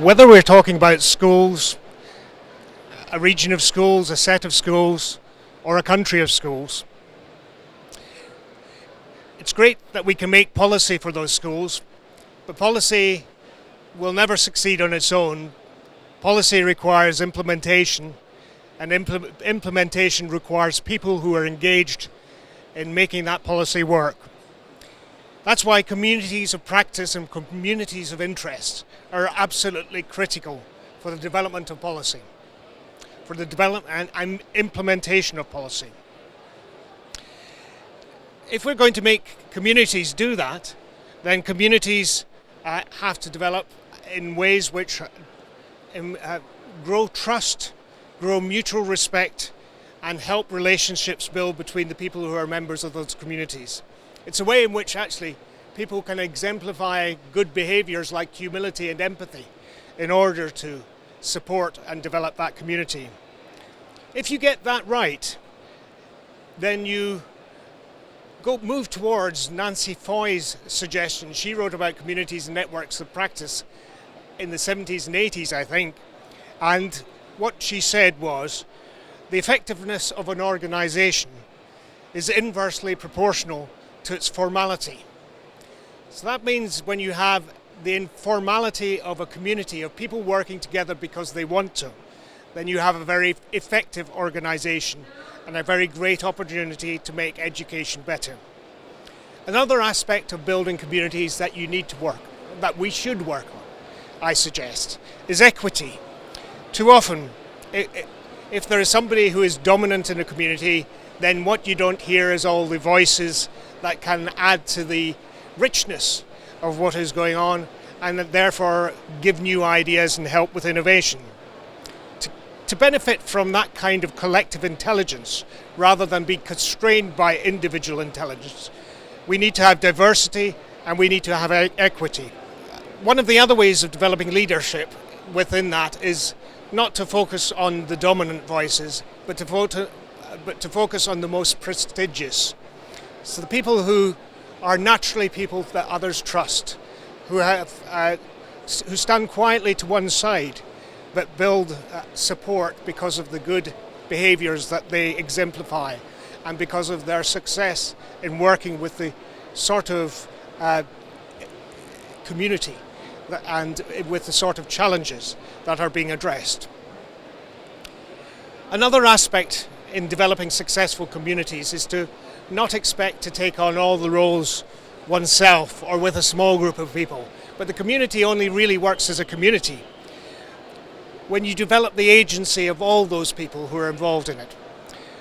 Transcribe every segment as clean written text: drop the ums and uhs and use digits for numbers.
Whether we're talking about schools, a region of schools, a set of schools, or a country of schools, it's great that we can make policy for those schools, but policy will never succeed on its own. Policy requires implementation, and implementation requires people who are engaged in making that policy work. That's why communities of practice and communities of interest are absolutely critical for the development of policy, for the development and implementation of policy. If we're going to make communities do that, then communities have to develop in ways which grow trust, grow mutual respect, and help relationships build between the people who are members of those communities. It's a way in which actually people can exemplify good behaviours like humility and empathy in order to support and develop that community. If you get that right, then you move towards Nancy Foy's suggestion. She wrote about communities and networks of practice in the 70s and 80s, I think, and what she said was the effectiveness of an organisation is inversely proportional to its formality. So that means when you have the informality of a community of people working together because they want to, then you have a very effective organisation and a very great opportunity to make education better. Another aspect of building communities that we should work on, I suggest, is equity. Too often, if there is somebody who is dominant in a community, then what you don't hear is all the voices that can add to the richness of what is going on and therefore give new ideas and help with innovation. To benefit from that kind of collective intelligence rather than be constrained by individual intelligence, we need to have diversity and we need to have equity. One of the other ways of developing leadership within that is not to focus on the dominant voices, but to focus on the most prestigious. So the people who are naturally people that others trust, who stand quietly to one side, but build support because of the good behaviours that they exemplify, and because of their success in working with the sort of community and with the sort of challenges that are being addressed. Another aspect in developing successful communities is to not expect to take on all the roles oneself or with a small group of people, but the community only really works as a community when you develop the agency of all those people who are involved in it.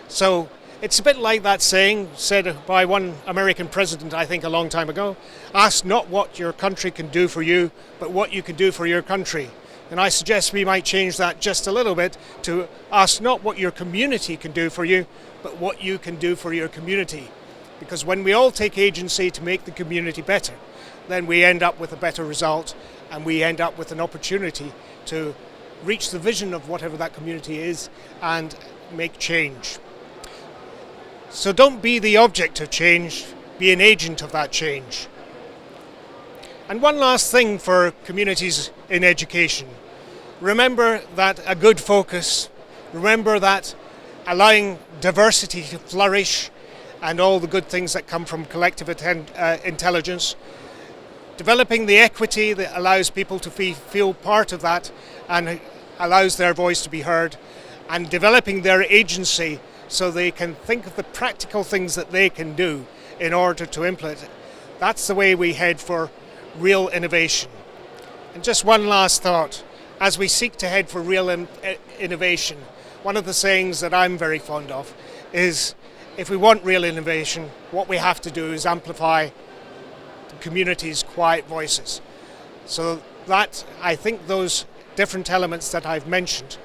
So it's a bit like that saying said by one American president, I think a long time ago, ask not what your country can do for you, but what you can do for your country. And I suggest we might change that just a little bit to ask not what your community can do for you, but what you can do for your community. Because when we all take agency to make the community better, then we end up with a better result and we end up with an opportunity to reach the vision of whatever that community is and make change. So don't be the object of change, be an agent of that change. And one last thing for communities in education. Remember that a good focus, remember that allowing diversity to flourish and all the good things that come from collective intelligence, developing the equity that allows people to feel part of that and allows their voice to be heard, and developing their agency so they can think of the practical things that they can do in order to implement it. That's the way we head for real innovation. And just one last thought. As we seek to head for real innovation, one of the sayings that I'm very fond of is if we want real innovation, what we have to do is amplify the community's quiet voices. So that, I think those different elements that I've mentioned,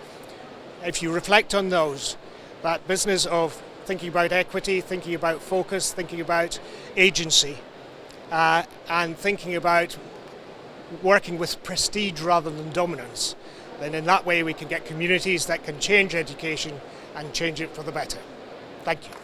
if you reflect on those, that business of thinking about equity, thinking about focus, thinking about agency, and thinking about working with prestige rather than dominance, then in that way we can get communities that can change education and change it for the better. Thank you.